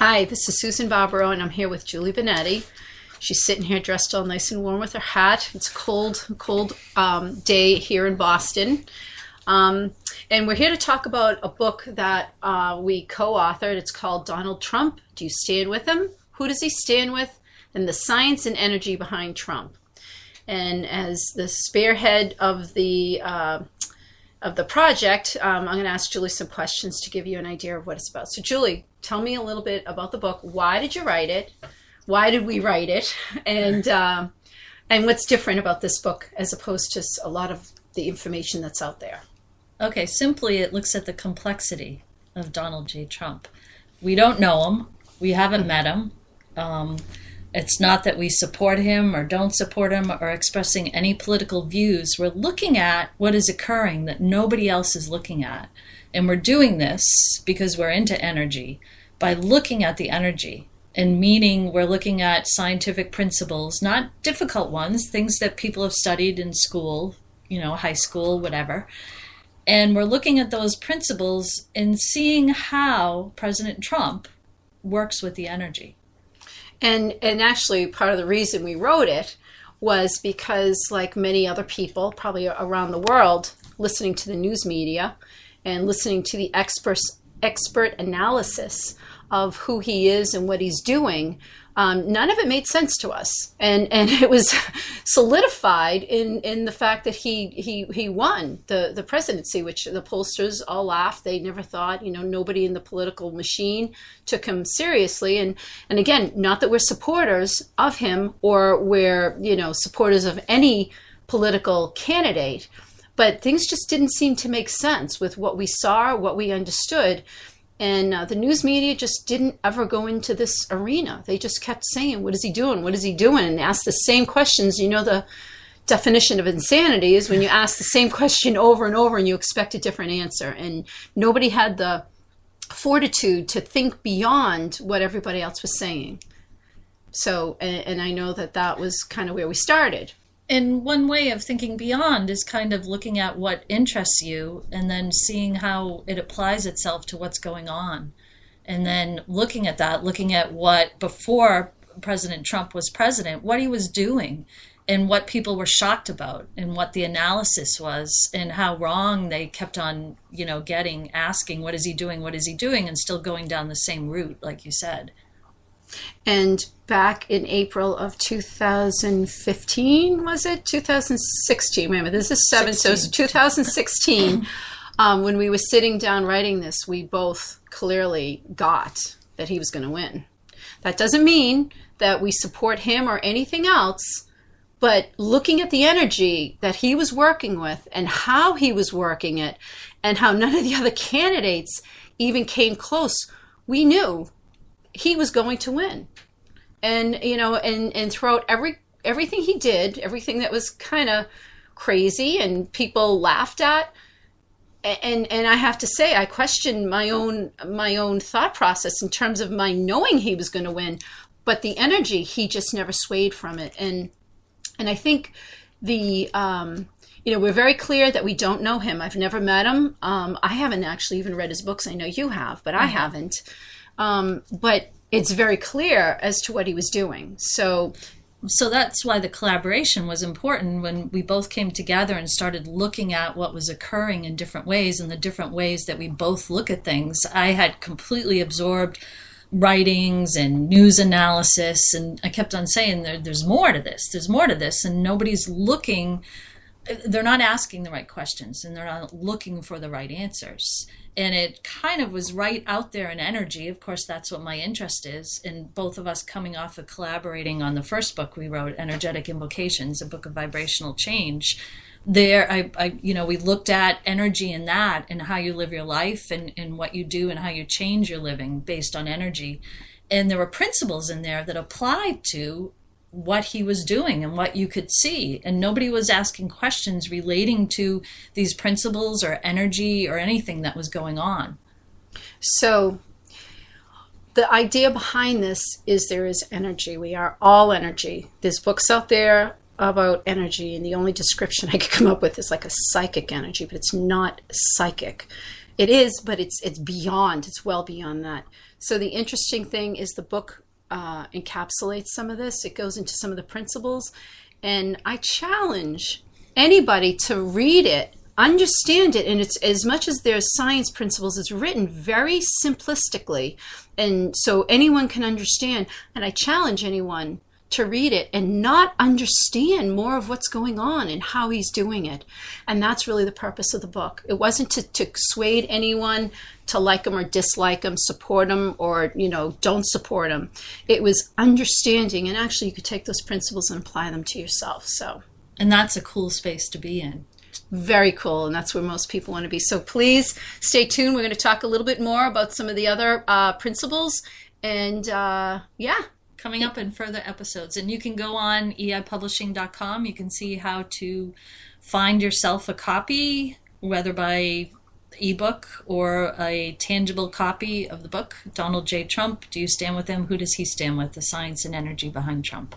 Hi, this is Susan Barbaro, and I'm here with Julie Benetti. She's sitting here dressed all nice and warm with her hat. It's a cold day here in Boston. And we're here to talk about a book that we co-authored. It's called Donald Trump, Do You Stand With Him? Who Does He Stand With? And the Science and Energy Behind Trump. And as the spearhead of the project, I'm going to ask Julie some questions to give you an idea of what it's about. So Julie, tell me a little bit about the book. Why did you write it? Why did we write it? And what's different about this book as opposed to a lot of the information that's out there? Okay, simply it looks at the complexity of Donald J. Trump. We don't know him. We haven't met him. It's not that we support him or don't support him or expressing any political views. We're looking at what is occurring that nobody else is looking at. And we're doing this because we're into energy by looking at the energy. And meaning we're looking at scientific principles, not difficult ones, things that people have studied in school, high school, whatever. And we're looking at those principles and seeing how President Trump works with the energy. And actually, part of the reason we wrote it was because, like many other people, probably around the world, listening to the news media and listening to the expert analysis of who he is and what he's doing, none of it made sense to us. And it was solidified in the fact that he won the presidency, which the pollsters all laughed. They never thought, nobody in the political machine took him seriously. And again, not that we're supporters of him or we're, supporters of any political candidate, but things just didn't seem to make sense with what we saw, what we understood. And the news media just didn't ever go into this arena. They just kept saying, what is he doing? What is he doing? And asked the same questions. The definition of insanity is when you ask the same question over and over and you expect a different answer. And nobody had the fortitude to think beyond what everybody else was saying. So, and I know that was kind of where we started. And one way of thinking beyond is kind of looking at what interests you and then seeing how it applies itself to what's going on. And then looking at that, looking at what before President Trump was president, what he was doing and what people were shocked about and what the analysis was and how wrong they kept on, asking, what is he doing? What is he doing? And still going down the same route, like you said. And back in April of 2015, was it? 2016. Remember, this is 7, 16. So it's 2016. When we were sitting down writing this, we both clearly got that he was going to win. That doesn't mean that we support him or anything else, but looking at the energy that he was working with and how he was working it and how none of the other candidates even came close, we knew he was going to win. And, and throughout everything he did, everything that was kind of crazy and people laughed at, and I have to say, I questioned my own thought process in terms of my knowing he was going to win, but the energy, he just never swayed from it. And I think we're very clear that we don't know him. I've never met him. I haven't actually even read his books. I know you have, but I haven't. But it's very clear as to what he was doing. So that's why the collaboration was important when we both came together and started looking at what was occurring in different ways and the different ways that we both look at things. I had completely absorbed writings and news analysis, and I kept on saying there's more to this, and nobody's looking. They're not asking the right questions and they're not looking for the right answers. And it kind of was right out there in energy. Of course, that's what my interest is. And both of us coming off of collaborating on the first book we wrote, Energetic Invocations, a book of vibrational change. There, we looked at energy in that and how you live your life and what you do and how you change your living based on energy. And there were principles in there that applied to what he was doing and what you could see. And nobody was asking questions relating to these principles or energy or anything that was going on. So the idea behind this is there is energy. We are all energy. There's books out there about energy, and the only description I could come up with is like a psychic energy, but it's not psychic. It is, but it's beyond. It's well beyond that. So the interesting thing is the book encapsulates some of this. It goes into some of the principles, and I challenge anybody to read it, understand it, and it's, as much as there's science principles, it's written very simplistically, and so anyone can understand. And I challenge anyone to read it and not understand more of what's going on and how he's doing it. And that's really the purpose of the book. It wasn't to sway anyone to like him or dislike him, support him or, don't support him. It was understanding, and actually you could take those principles and apply them to yourself. And that's a cool space to be in. Very cool, and that's where most people want to be. So please stay tuned. We're going to talk a little bit more about some of the other principles, and coming up in further episodes. And you can go on eipublishing.com. You can see how to find yourself a copy, whether by ebook or a tangible copy of the book, Donald J. Trump. Do you stand with him? Who does he stand with? The science and energy behind Trump.